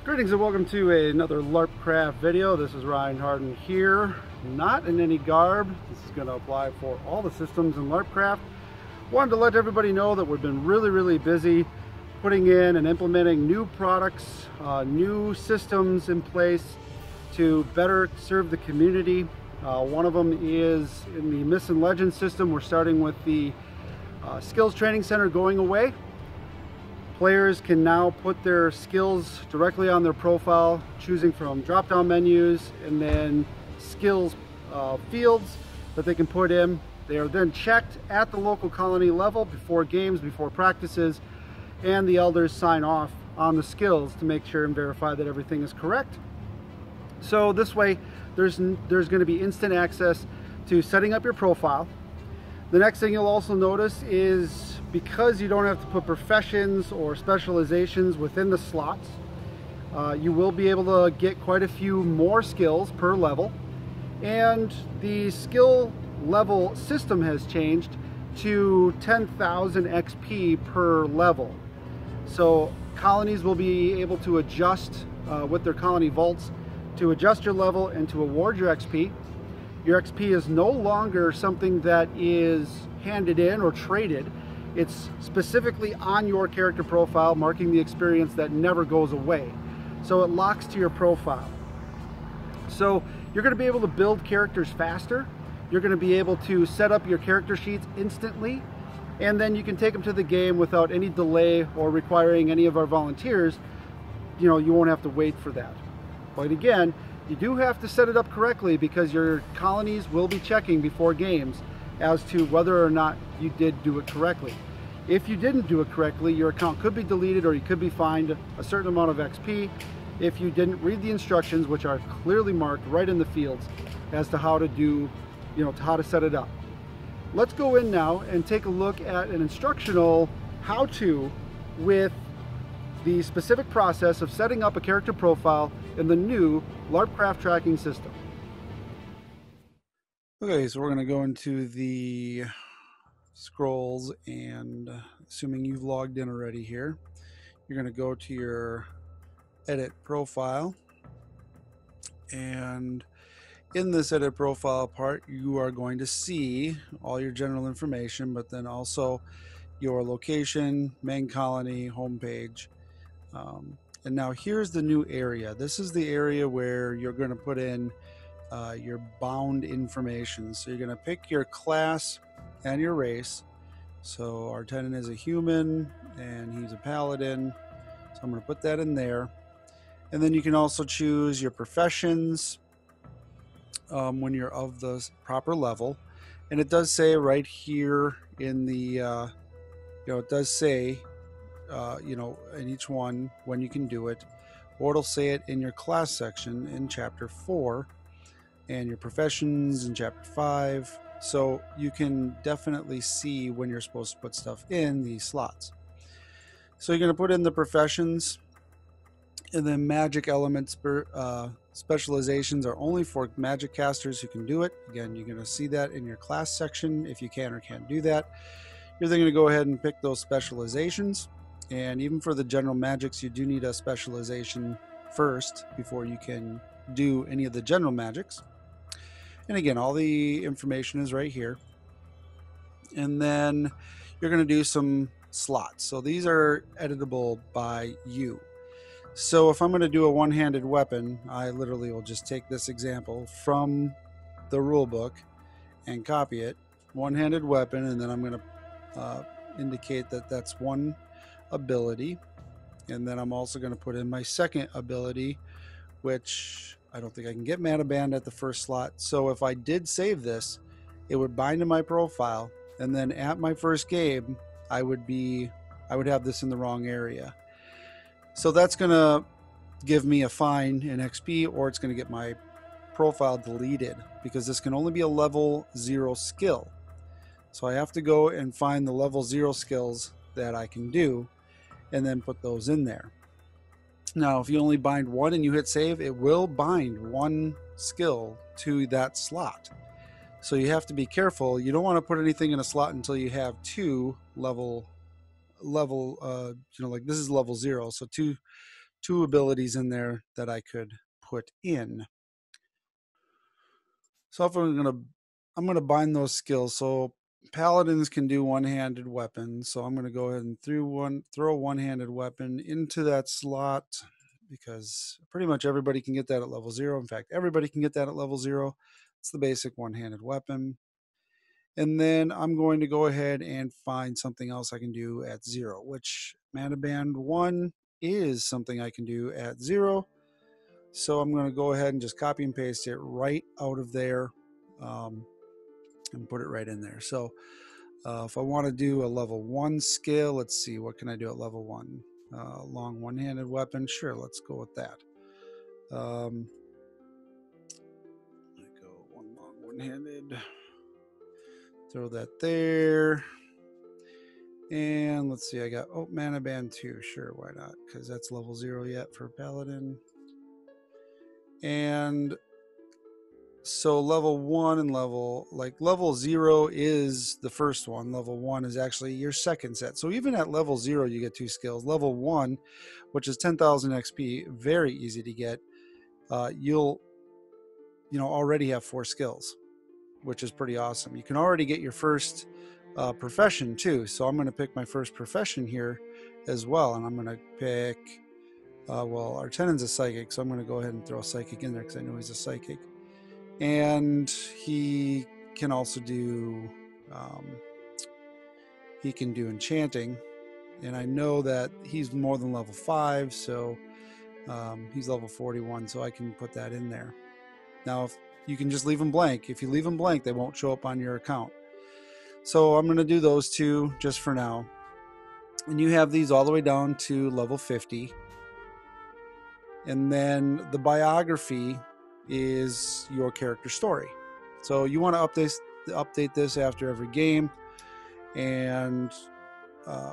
Greetings and welcome to another LARPcraft video. This is Ryan Harden here, not in any garb. This is going to apply for all the systems in LARPcraft. Wanted to let everybody know that we've been really busy putting in and implementing new products, new systems in place to better serve the community. One of them is in the Myths and Legends system. We're starting with the Skills Training Center going away. Players can now put their skills directly on their profile, choosing from drop-down menus and then skills fields that they can put in. They are then checked at the local colony level before games, before practices, and the elders sign off on the skills to make sure and verify that everything is correct. So this way, there's going to be instant access to setting up your profile. The next thing you'll also notice is because you don't have to put professions or specializations within the slots, you will be able to get quite a few more skills per level. And the skill level system has changed to 10,000 XP per level. So colonies will be able to adjust with their colony vaults to adjust your level and to award your XP. Your XP is no longer something that is handed in or traded. It's specifically on your character profile, marking the experience that never goes away. So it locks to your profile. So you're going to be able to build characters faster. You're going to be able to set up your character sheets instantly, and then you can take them to the game without any delay or requiring any of our volunteers. You know, you won't have to wait for that. But again, you do have to set it up correctly because your colonies will be checking before games as to whether or not you did do it correctly. If you didn't do it correctly, your account could be deleted or you could be fined a certain amount of XP if you didn't read the instructions, which are clearly marked right in the fields as to how to do, how to set it up. Let's go in now and take a look at an instructional how-to with the specific process of setting up a character profile in the new LARPcraft tracking system. Okay, so we're going to go into the scrolls, and assuming you've logged in already here, you're going to go to your edit profile, and in this edit profile part you are going to see all your general information, but then also your location, main colony, homepage. And now here's the new area. This is the area where you're going to put in your bound information. So you're going to pick your class and your race. So our tenant is a human and he's a paladin. So I'm going to put that in there. And then you can also choose your professions when you're of the proper level. And it does say right here in the, it does say in each one when you can do it, or it'll say it in your class section in chapter 4 and your professions in chapter 5. So you can definitely see when you're supposed to put stuff in these slots. So you're going to put in the professions, and then magic elements specializations are only for magic casters who can do it. Again, you're going to see that in your class section if you can or can't do that. You're then going to go ahead and pick those specializations. And even for the general magics, you do need a specialization first before you can do any of the general magics. And again, all the information is right here. And then you're going to do some slots. So these are editable by you. So if I'm going to do a one-handed weapon, I literally will just take this example from the rule book and copy it. One-handed weapon, and then I'm going to indicate that that's one ability, and then I'm also going to put in my second ability, which I don't think I can get mana band at the first slot. So if I did save this, it would bind to my profile, and then at my first game I would have this in the wrong area. So that's going to give me a fine in XP, or it's going to get my profile deleted because this can only be a level 0 skill. So I have to go and find the level 0 skills that I can do and then put those in there. Now, if you only bind one and you hit save, it will bind one skill to that slot. So you have to be careful. You don't want to put anything in a slot until you have two level, like this is level 0. So two two abilities in there that I could put in. So if I'm gonna bind those skills. So paladins can do one-handed weapons. So I'm gonna go ahead and throw a one-handed weapon into that slot, because pretty much everybody can get that at level 0. In fact, everybody can get that at level 0. It's the basic one-handed weapon. And then I'm going to go ahead and find something else I can do at 0, which mana band 1 is something I can do at 0. So I'm going to go ahead and just copy and paste it right out of there, and put it right in there. So if I want to do a level 1 skill, let's see, what can I do at level 1? Long one-handed weapon. Sure, let's go with that. I go one long one-handed. Throw that there. And let's see, I got, mana band 2. Sure, why not? Because that's level 0 yet for Paladin. And so level 1 and level 0 is the first one. Level 1 is actually your second set. So even at level 0, you get 2 skills. Level 1, which is 10,000 XP, very easy to get. You'll already have 4 skills, which is pretty awesome. You can already get your first profession too. So I'm going to pick my first profession here as well. And I'm going to pick, well, our tenant's a psychic. So I'm going to go ahead and throw a psychic in there because I know he's a psychic. And he can also do, he can do enchanting. And I know that he's more than level 5. So he's level 41. So I can put that in there. Now, if you can just leave them blank. If you leave them blank, they won't show up on your account. So I'm going to do those 2 just for now. And you have these all the way down to level 50. And then the biography is your character story. So you want to update this after every game, and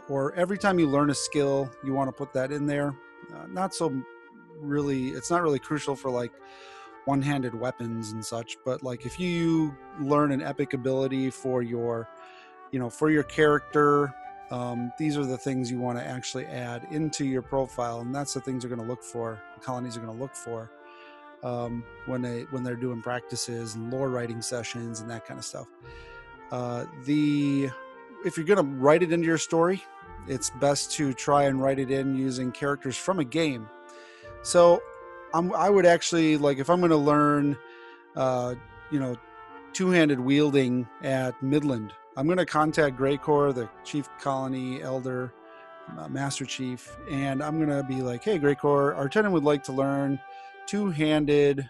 or every time you learn a skill, you want to put that in there. It's not really crucial for like one-handed weapons and such, but like if you learn an epic ability for your character, these are the things you want to actually add into your profile, and that's the things the colonies are going to look for when they're doing practices and lore writing sessions and that kind of stuff. If you're going to write it into your story, it's best to try and write it in using characters from a game. So I would actually, like, if I'm going to learn two-handed wielding at Midland, I'm going to contact Greycore, the chief colony elder, master chief, and I'm going to be like, hey, Greycore, our tenant would like to learn two-handed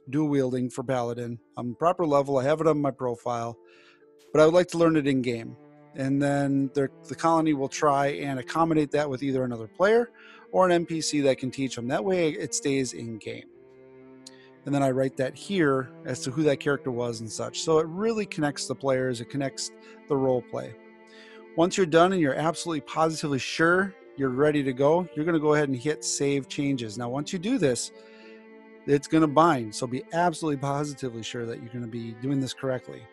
dual wielding for Paladin. I'm proper level. I have it on my profile, but I would like to learn it in game. And then the colony will try and accommodate that with either another player or an NPC that can teach them. That way it stays in game. And then I write that here as to who that character was and such. So it really connects the players. It connects the role play. Once you're done and you're absolutely positively sure you're ready to go, you're going to go ahead and hit save changes. Now, once you do this, it's going to bind. So be absolutely positively sure that you're going to be doing this correctly.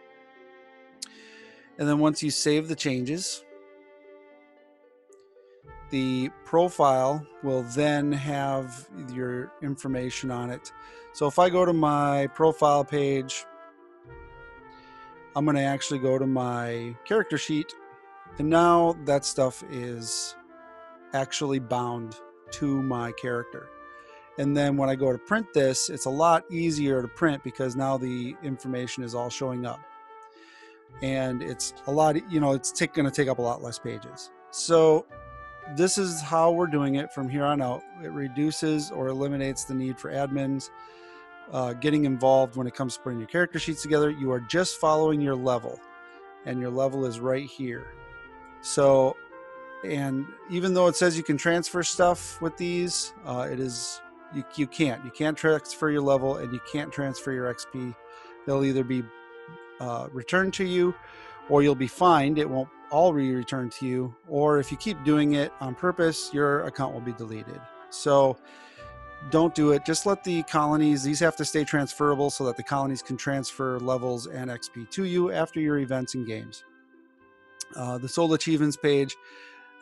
And then once you save the changes, the profile will then have your information on it. So if I go to my profile page, I'm going to actually go to my character sheet, and now that stuff is actually bound to my character. And then when I go to print this, it's a lot easier to print because now the information is all showing up. And it's a lot, it's going to take up a lot less pages. So this is how we're doing it from here on out. It reduces or eliminates the need for admins getting involved when it comes to putting your character sheets together. You are just following your level, and your level is right here. So, and even though it says you can transfer stuff with these, you can't transfer your level, and you can't transfer your XP. They'll either be returned to you, or you'll be fined. It won't all be returned to you, or if you keep doing it on purpose, your account will be deleted. So don't do it. Just let the colonies, these have to stay transferable so that the colonies can transfer levels and XP to you after your events and games. The Soul Achievements page,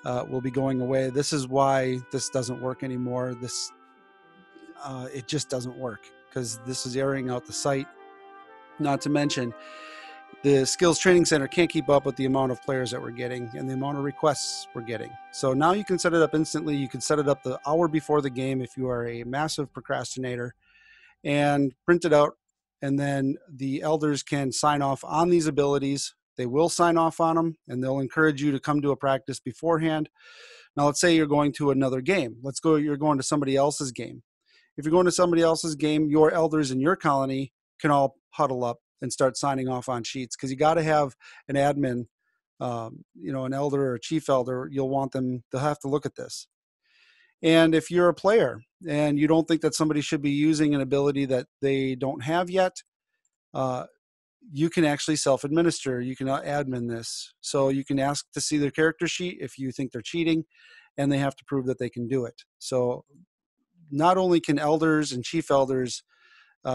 will be going away. This is why this doesn't work anymore. It just doesn't work because this is airing out the site. Not to mention, the Skills Training Center can't keep up with the amount of players that we're getting and the amount of requests we're getting. So now you can set it up instantly. You can set it up the hour before the game if you are a massive procrastinator, and print it out. And then the elders can sign off on these abilities. They will sign off on them, and they'll encourage you to come to a practice beforehand. Now, let's say you're going to another game. You're going to somebody else's game. If you're going to somebody else's game, your elders in your colony can all huddle up and start signing off on sheets, because you got to have an admin, an elder or a chief elder. You'll want them to have to look at this. And if you're a player and you don't think that somebody should be using an ability that they don't have yet, you can actually self-administer. You can admin this. So you can ask to see their character sheet if you think they're cheating, and they have to prove that they can do it. So not only can elders and chief elders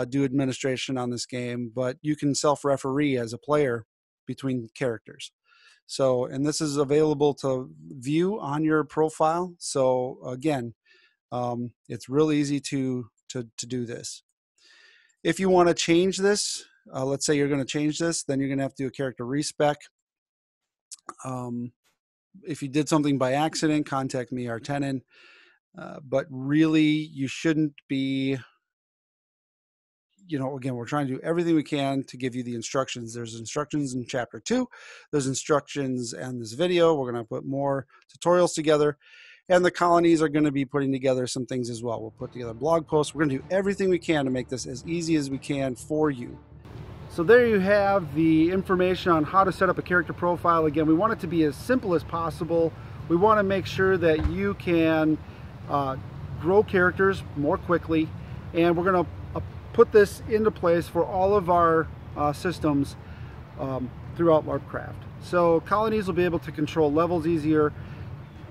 do administration on this game, but you can self-referee as a player between characters. So, and this is available to view on your profile. So again, it's real easy to do this. If you want to change this, let's say you're going to change this, then you're going to have to do a character respec. If you did something by accident, contact me, our tenant. But really, you shouldn't be, again, we're trying to do everything we can to give you the instructions. There's instructions in chapter 2. There's instructions in this video. We're going to put more tutorials together. And the colonies are going to be putting together some things as well. We'll put together blog posts. We're going to do everything we can to make this as easy as we can for you. So there you have the information on how to set up a character profile. Again, we want it to be as simple as possible. We want to make sure that you can grow characters more quickly. And we're going to put this into place for all of our systems throughout LARPcraft. So colonies will be able to control levels easier.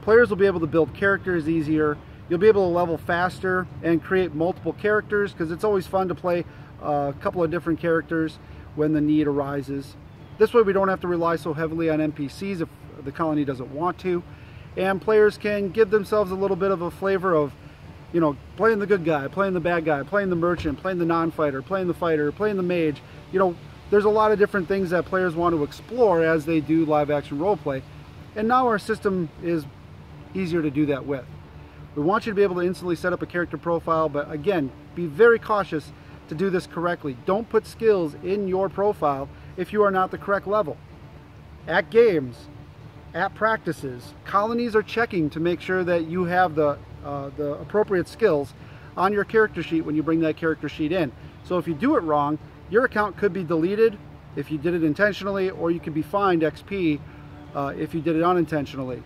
Players will be able to build characters easier. You'll be able to level faster and create multiple characters, because it's always fun to play a couple of different characters when the need arises. This way we don't have to rely so heavily on NPCs if the colony doesn't want to. And players can give themselves a little bit of a flavor of, playing the good guy, playing the bad guy, playing the merchant, playing the non-fighter, playing the fighter, playing the mage. There's a lot of different things that players want to explore as they do live action roleplay. And now our system is easier to do that with. We want you to be able to instantly set up a character profile, but again, be very cautious to do this correctly. Don't put skills in your profile if you are not the correct level. At games, at practices, colonies are checking to make sure that you have the appropriate skills on your character sheet when you bring that character sheet in. So if you do it wrong, your account could be deleted if you did it intentionally, or you could be fined XP if you did it unintentionally.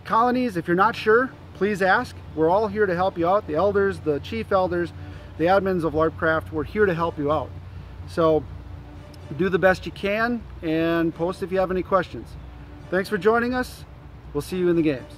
Colonies, if you're not sure, please ask. We're all here to help you out. The elders, the chief elders, the admins of LARPcraft, we're here to help you out. So do the best you can and post if you have any questions. Thanks for joining us. We'll see you in the games.